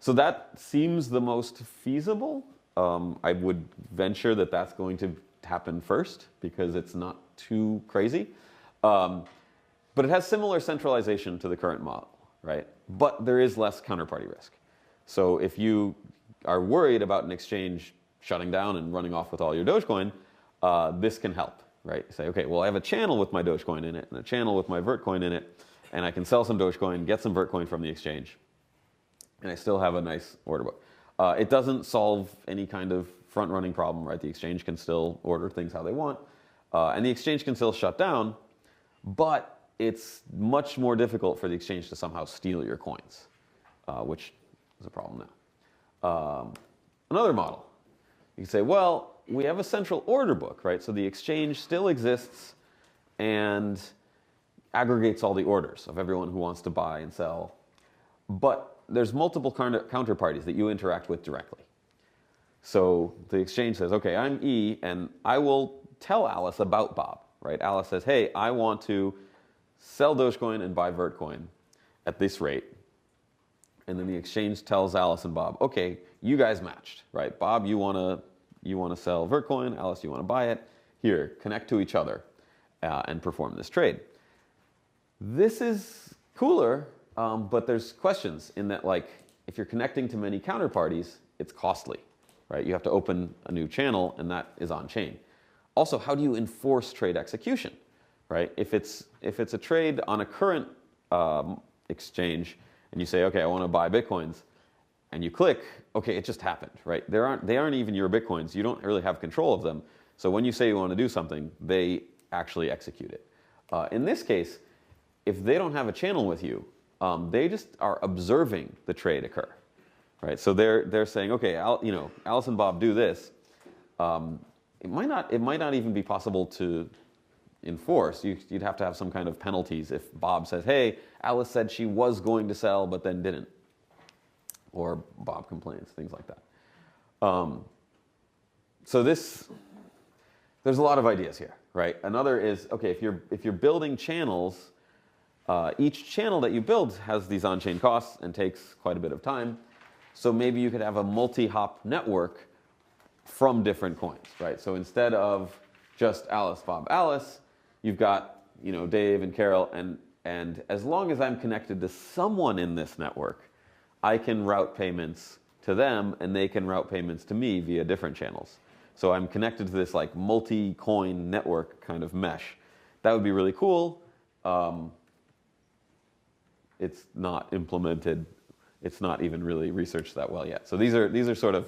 So that seems the most feasible. I would venture that that's going to happen first because it's not too crazy. But it has similar centralization to the current model, right? But there is less counterparty risk. So if you are worried about an exchange shutting down and running off with all your Dogecoin, this can help, right? You say, okay, well, I have a channel with my Dogecoin in it and a channel with my Vertcoin in it, and I can sell some Dogecoin, get some Vertcoin from the exchange, and I still have a nice order book. It doesn't solve any kind of front-running problem, right? The exchange can still order things how they want, and the exchange can still shut down, but it's much more difficult for the exchange to somehow steal your coins, which is a problem now. Another model, you can say, well, we have a central order book, right? So the exchange still exists and aggregates all the orders of everyone who wants to buy and sell, but there's multiple counterparties that you interact with directly. So the exchange says, okay, I'm E, and I will tell Alice about Bob, right? Alice says, hey, I want to sell Dogecoin and buy Vertcoin at this rate. And then the exchange tells Alice and Bob, okay, you guys matched, right? Bob, you want to sell Vertcoin. Alice, you want to buy it. Here, connect to each other and perform this trade. This is cooler, but there's questions in that, like, if you're connecting to many counterparties, it's costly, right? You have to open a new channel, and that is on chain. Also, how do you enforce trade execution, right? If it's a trade on a current exchange, and you say, okay, I want to buy Bitcoins, and you click, okay, it just happened, right? They aren't even your Bitcoins. You don't really have control of them. So when you say you want to do something, they actually execute it. In this case, if they don't have a channel with you, they just are observing the trade occur, right? So they're saying, okay, Alice and Bob do this. It might not even be possible to enforce. You'd have to have some kind of penalties if Bob says, hey, Alice said she was going to sell but then didn't, or Bob complains, things like that. So there's a lot of ideas here, right? Another is, okay, if you're building channels, each channel that you build has these on-chain costs and takes quite a bit of time. So maybe you could have a multi-hop network from different coins, right? So instead of just Alice, Bob, Alice, you've got Dave and Carol, and as long as I'm connected to someone in this network, I can route payments to them, and they can route payments to me via different channels. So I'm connected to this like multi-coin network kind of mesh. That would be really cool. It's not implemented. It's not even really researched that well yet. So these are sort of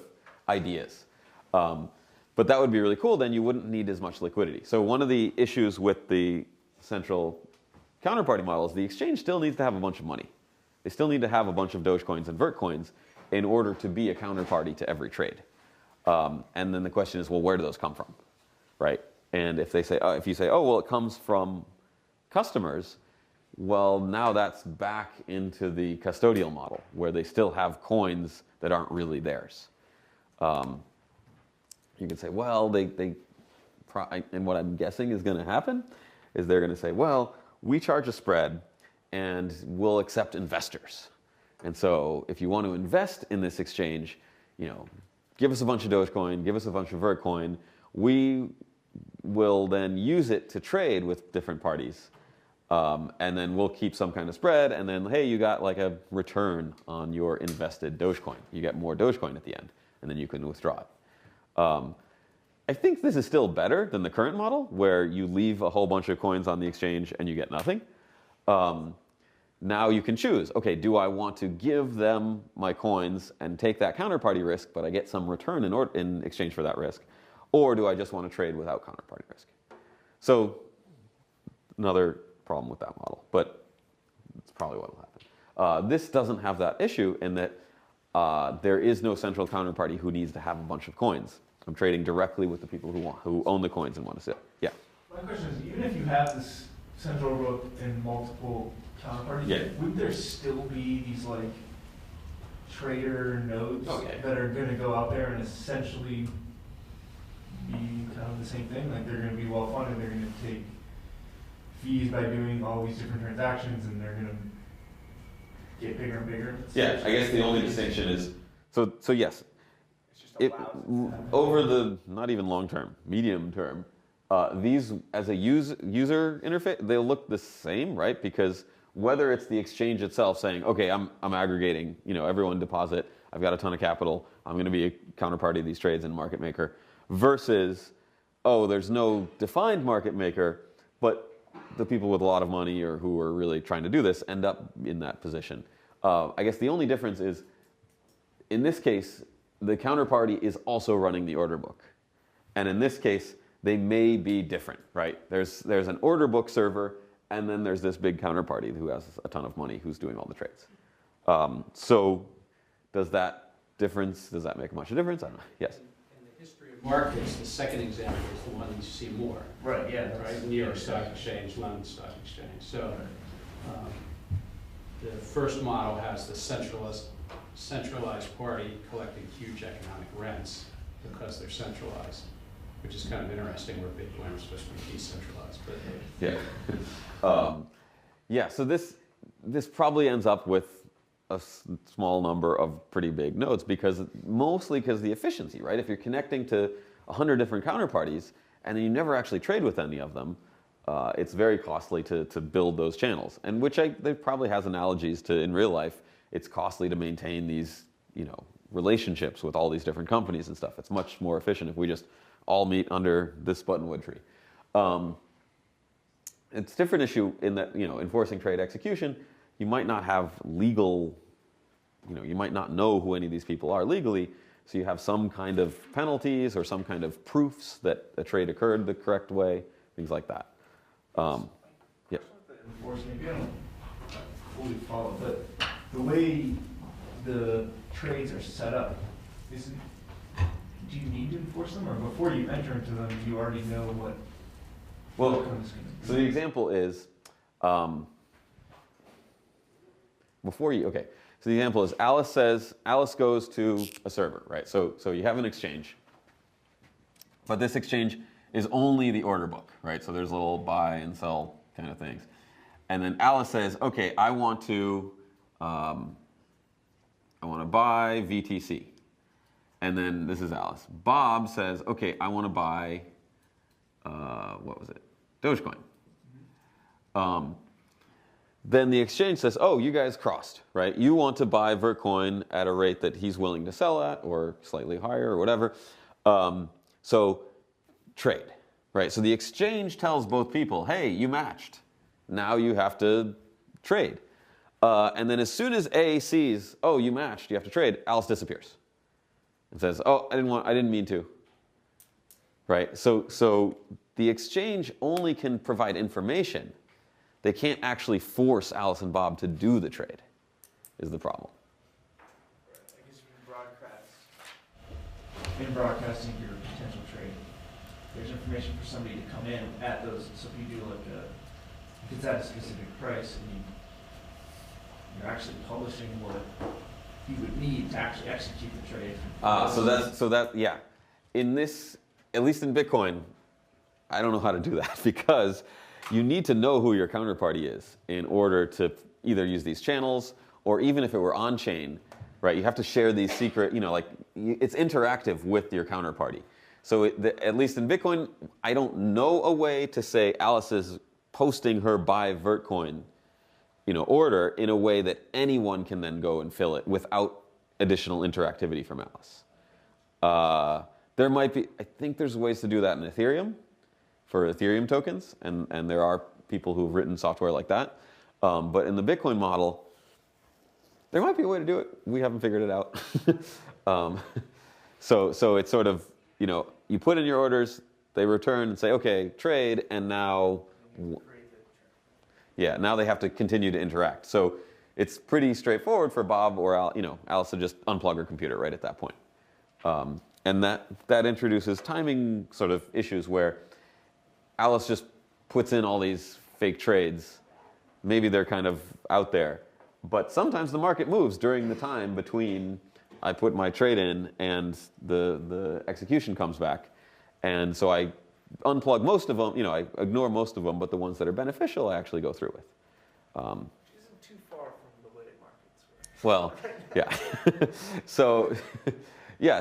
ideas. But that would be really cool. Then you wouldn't need as much liquidity. So one of the issues with the central counterparty model is the exchange still needs to have a bunch of money. They still need to have a bunch of Dogecoins and Vertcoins in order to be a counterparty to every trade. And then the question is, well, where do those come from, right? And if you say, oh, well, it comes from customers, well, now that's back into the custodial model where they still have coins that aren't really theirs. You can say, well, and what I'm guessing is going to happen is they're going to say, well, we charge a spread and we'll accept investors. And so if you want to invest in this exchange, give give us a bunch of Dogecoin, give us a bunch of Vertcoin. We will then use it to trade with different parties. And then we'll keep some kind of spread, and then, hey, you got like a return on your invested Dogecoin. You get more Dogecoin at the end, and then you can withdraw it. I think this is still better than the current model, where you leave a whole bunch of coins on the exchange and you get nothing. Now you can choose, okay, do I want to give them my coins and take that counterparty risk, but I get some return in exchange for that risk? Or do I just want to trade without counterparty risk? So another problem with that model, but it's probably what will happen. This doesn't have that issue in that there is no central counterparty who needs to have a bunch of coins. I'm trading directly with the people who own the coins and want to sell. Yeah. My question is, even if you have this central rook and multiple counterparties, Yeah. would there still be these like trader nodes Oh, yeah. that are going to go out there and essentially be kind of the same thing? Like they're going to be well funded, they're going to take fees by doing all these different transactions, and they're going to get bigger and bigger. Yeah, I guess the only distinction is, so yes, It's just allowed. over the, not even long term, medium term, these as a user interface, they'll look the same, right? Because whether it's the exchange itself saying, okay, I'm aggregating, everyone deposit, I've got a ton of capital, I'm going to be a counterparty of these trades and market maker, versus, oh, there's no defined market maker, but the people with a lot of money or who are really trying to do this end up in that position. I guess the only difference is, in this case, the counterparty is also running the order book. And in this case, they may be different, right? There's an order book server, and then there's this big counterparty who has a ton of money who's doing all the trades. So does that make much of a difference? I don't know. Yes? In the history of markets, the second example is the one you see more. Right, yeah. Right, New York Stock Exchange, London Stock Exchange. So the first model has the centralized party collecting huge economic rents because they're centralized, which is kind of interesting where Bitcoin was supposed to be decentralized. But yeah. So this probably ends up with a small number of pretty big nodes, mostly because the efficiency, right? If you're connecting to 100 different counterparties and then you never actually trade with any of them, it's very costly to build those channels. And there probably has analogies to in real life. It's costly to maintain these, relationships with all these different companies and stuff. It's much more efficient if we just all meet under this buttonwood tree. It's a different issue in that, enforcing trade execution, you might not have legal, you might not know who any of these people are legally, so you have some kind of penalties or some kind of proofs that a trade occurred the correct way, things like that. Yeah. Enforcement, I don't fully follow, but the way the trades are set up, do you need to enforce them, or before you enter into them, you already know what outcome is going to be? So the example is, so the example is Alice goes to a server, right? So you have an exchange, but this exchange is only the order book, right? So there's little buy and sell kind of things. And then Alice says, okay, I want to buy VTC. And then this is Alice. Bob says, okay, I want to buy, Dogecoin. Then the exchange says, oh, you guys crossed, right? You want to buy Vertcoin at a rate that he's willing to sell at, or slightly higher, or whatever. So trade, right? So the exchange tells both people, hey, you matched. Now you have to trade. And then as soon as A sees, oh, you matched, you have to trade, Alice disappears and says, oh, I didn't mean to, right? So the exchange only can provide information. They can't actually force Alice and Bob to do the trade, is the problem. I guess in broadcasting your potential trade, there's information for somebody to come in at those. So if you do if it's at a specific price, and you're actually publishing what you would need to actually execute the trade. Yeah. In this, at least in Bitcoin, I don't know how to do that because you need to know who your counterparty is in order to either use these channels, or even if it were on-chain, right? You have to share these secret, like it's interactive with your counterparty. So at least in Bitcoin, I don't know a way to say Alice is posting her buy Vertcoin, order in a way that anyone can then go and fill it without additional interactivity from Alice. There might be, I think there's ways to do that in Ethereum for Ethereum tokens, and there are people who've written software like that. But in the Bitcoin model, there might be a way to do it. We haven't figured it out. So it's sort of, you put in your orders, they return and say, okay, trade, and now, now they have to continue to interact. So it's pretty straightforward for Bob or Alice to just unplug her computer right at that point. And that introduces timing sort of issues where Alice just puts in all these fake trades. Maybe they're kind of out there. But sometimes the market moves during the time between I put my trade in and the execution comes back. And so I unplug most of them, I ignore most of them, but the ones that are beneficial I actually go through with. Which isn't too far from the way markets work. Well, yeah. So,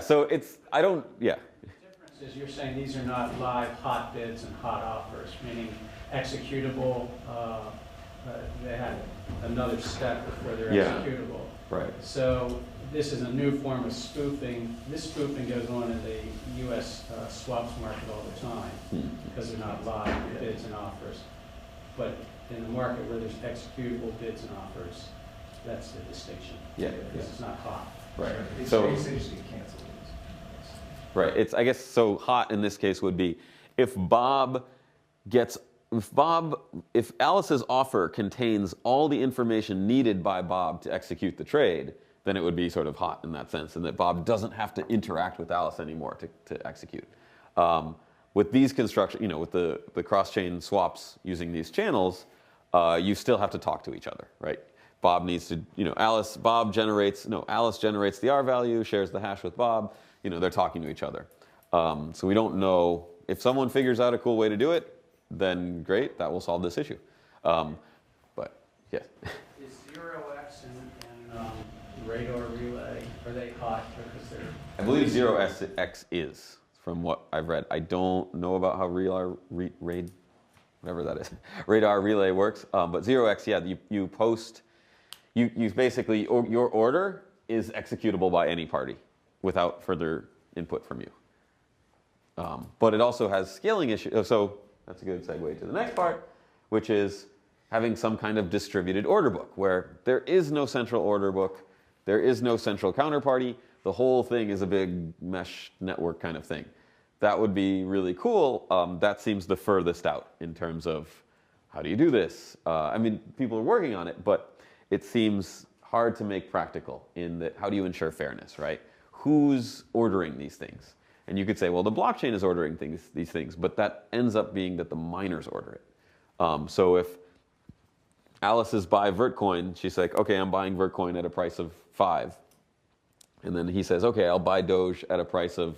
so it's, The difference is you're saying these are not live hot bids and hot offers, meaning executable, they have another step before they're executable. Right. So this is a new form of spoofing. This spoofing goes on in the U.S. Swaps market all the time because they're not live bids and offers. But in the market where there's executable bids and offers, that's the distinction. Yeah. Because it's not hot. Right. It's So essentially canceled. right. It's, I guess, so hot in this case would be if Alice's offer contains all the information needed by Bob to execute the trade, then it would be sort of hot in that sense, and that Bob doesn't have to interact with Alice anymore to execute. With these construction, with the cross-chain swaps using these channels, you still have to talk to each other, right? Bob needs to, Alice generates the R value, shares the hash with Bob, they're talking to each other. So we don't know, if someone figures out a cool way to do it, then great, that will solve this issue. But, yes. Is 0x and radar relay, are they hot because they're... I believe 0x is, from what I've read. I don't know about how whatever that is, radar relay works, but 0x, you post, you basically, your order is executable by any party without further input from you. But it also has scaling issues, so that's a good segue to the next part, which is having some kind of distributed order book where there is no central order book, there is no central counterparty, the whole thing is a big mesh network kind of thing. That would be really cool. That seems the furthest out in terms of how do you do this? I mean, people are working on it, but it seems hard to make practical in that how do you ensure fairness, right? Who's ordering these things? And you could say, well, the blockchain is ordering these things, but that ends up being that the miners order it. So if Alice is buy Vertcoin, she's like, okay, I'm buying Vertcoin at a price of 5. And then he says, okay, I'll buy Doge at a price of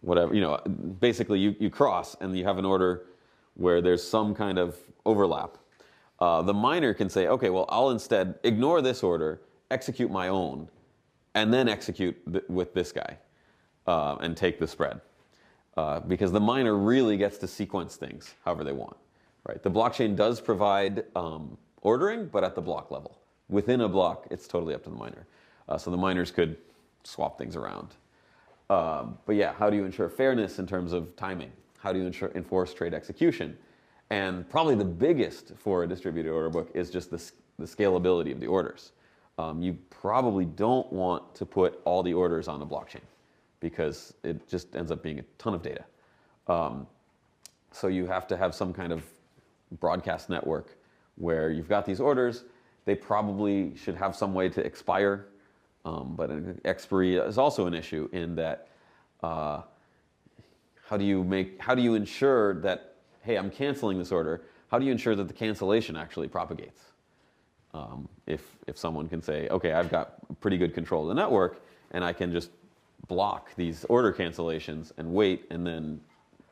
whatever. Basically you cross and you have an order where there's some kind of overlap. The miner can say, okay, well, I'll instead ignore this order, execute my own, and then execute with this guy. And take the spread. Because the miner really gets to sequence things however they want. Right? The blockchain does provide ordering, but at the block level. Within a block, it's totally up to the miner. So the miners could swap things around. But yeah, how do you ensure fairness in terms of timing? How do you enforce trade execution? And probably the biggest for a distributed order book is just the scalability of the orders. You probably don't want to put all the orders on the blockchain, because it just ends up being a ton of data. So you have to have some kind of broadcast network where you've got these orders. They probably should have some way to expire, but an expiry is also an issue in that how do you ensure that, hey, I'm canceling this order, how do you ensure that the cancellation actually propagates? If someone can say, okay, I've got pretty good control of the network, and I can just block these order cancellations and wait and then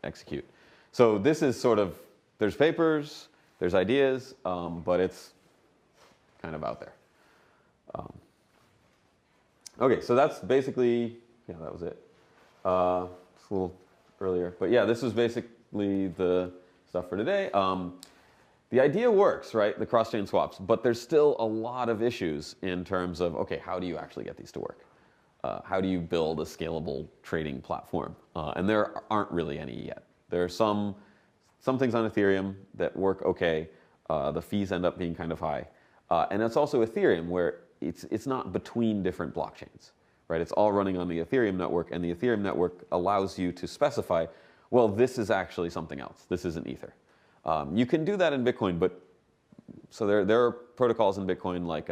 execute. So this is sort of, there's papers, there's ideas, but it's kind of out there. Okay, so that's basically, yeah, that was it. It's a little earlier, but yeah, this was basically the stuff for today. The idea works, right? The cross-chain swaps, but there's still a lot of issues in terms of, okay, how do you actually get these to work? How do you build a scalable trading platform? And there aren't really any yet. There are some things on Ethereum that work okay. The fees end up being kind of high. And it's also Ethereum where it's not between different blockchains, right? It's all running on the Ethereum network, and the Ethereum network allows you to specify, well, this is actually something else. This isn't Ether. You can do that in Bitcoin, but so there are protocols in Bitcoin like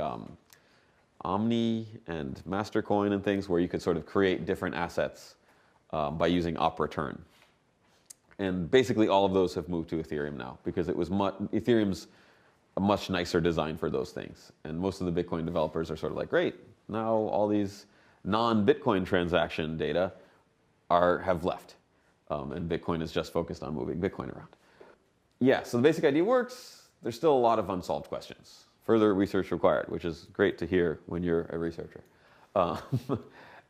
Omni and Mastercoin and things where you could sort of create different assets by using op return. And basically all of those have moved to Ethereum now because it was Ethereum's a much nicer design for those things. And most of the Bitcoin developers are sort of like, great, now all these non-Bitcoin transaction data have left. And Bitcoin is just focused on moving Bitcoin around. Yeah, so the basic idea works. There's still a lot of unsolved questions. Further research required, which is great to hear when you're a researcher.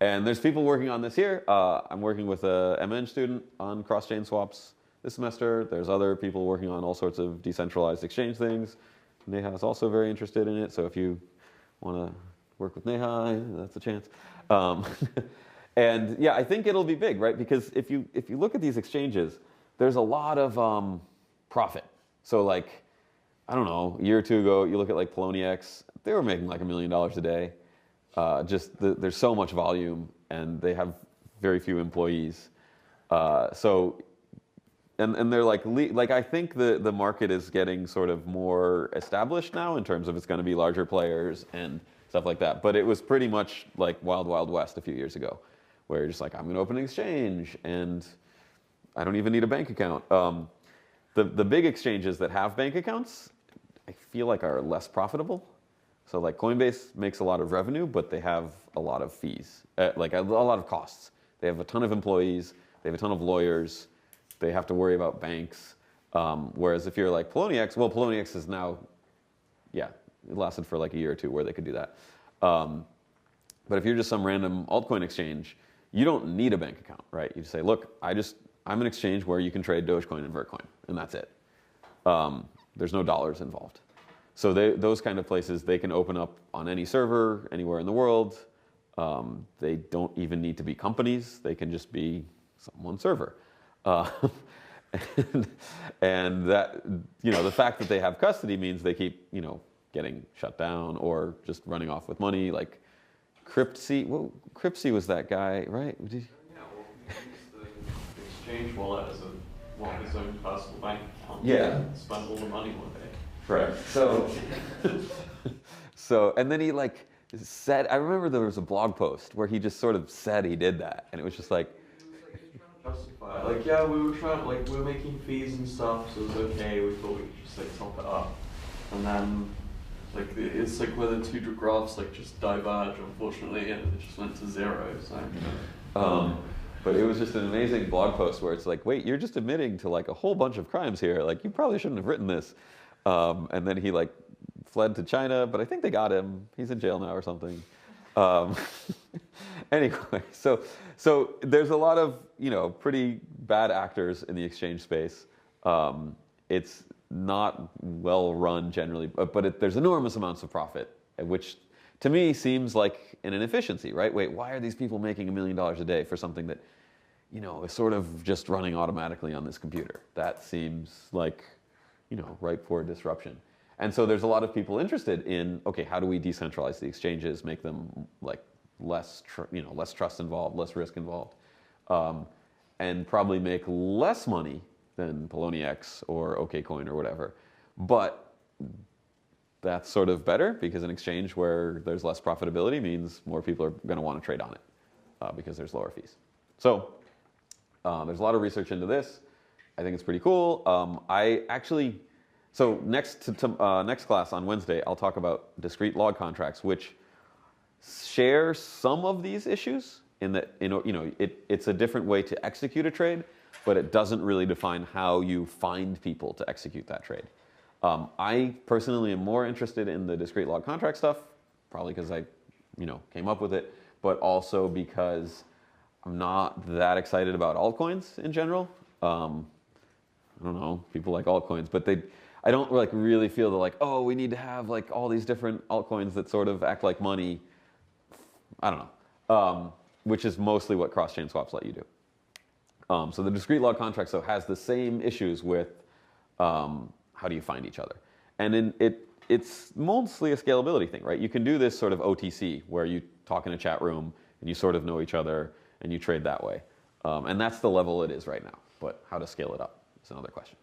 And there's people working on this here. I'm working with a MN student on cross-chain swaps this semester. There's other people working on all sorts of decentralized exchange things. Neha is also very interested in it, so if you want to work with Neha, that's a chance. And yeah, I think it'll be big, right? Because if you look at these exchanges, there's a lot of profit. So like, I don't know, a year or two ago, you look at like Poloniex, they were making like $1 million a day. There's so much volume, and they have very few employees. And they're like I think the market is getting sort of more established now in terms of it's going to be larger players and stuff like that. But it was pretty much like Wild Wild West a few years ago, where you're just like, I'm going to open an exchange and I don't even need a bank account. The big exchanges that have bank accounts, I feel like are less profitable. So like Coinbase makes a lot of revenue, but they have a lot of fees, like a lot of costs. They have a ton of employees, they have a ton of lawyers, they have to worry about banks. Whereas if you're like Poloniex, well, Poloniex is now, yeah, it lasted for like a year or two where they could do that. But if you're just some random altcoin exchange, you don't need a bank account, right? You just say, look, I'm an exchange where you can trade Dogecoin and Vertcoin, and that's it. There's no dollars involved. So those kind of places, they can open up on any server, anywhere in the world. They don't even need to be companies. They can just be one server. And that, the fact that they have custody means they keep, getting shut down or just running off with money. Like Cryptsy, Cryptsy was that guy, right? Yeah, well, he used the exchange wallet as his own personal bank account. Yeah. Spent all the money one day. Right. So, and then he said, I remember there was a blog post where he just sort of said he did that, and it was just like, justify it. Like, yeah, we were making fees and stuff, so it was okay. We thought we could just top it up, and then it's like where the two graphs just diverge, unfortunately, and it just went to zero. So. But it was just an amazing blog post where it's like, wait, you're just admitting to a whole bunch of crimes here. Like, you probably shouldn't have written this. And then he fled to China, but I think they got him. He's in jail now or something. Anyway, so there's a lot of pretty bad actors in the exchange space. It's not well run generally, but there's enormous amounts of profit, which to me seems like an inefficiency, right? Wait, why are these people making $1 million a day for something that is sort of just running automatically on this computer? That seems like ripe for disruption. And so there's a lot of people interested in, okay, how do we decentralize the exchanges, make them less trust involved, less risk involved, and probably make less money than Poloniex or OKCoin or whatever. But that's sort of better because an exchange where there's less profitability means more people are going to want to trade on it because there's lower fees. So there's a lot of research into this. I think it's pretty cool. So next class on Wednesday, I'll talk about discrete log contracts, which share some of these issues in that it's a different way to execute a trade, but it doesn't really define how you find people to execute that trade. I personally am more interested in the discrete log contract stuff, probably because I came up with it. but also because I'm not that excited about altcoins in general. I don't know, people like altcoins, but I don't like really feel that like, oh, we need to have like all these different altcoins that sort of act like money. I don't know, which is mostly what cross-chain swaps let you do. So the discrete log contract so has the same issues with how do you find each other, and it's mostly a scalability thing, right? You can do this sort of OTC where you talk in a chat room and you sort of know each other and you trade that way, and that's the level it is right now. But how to scale it up is another question.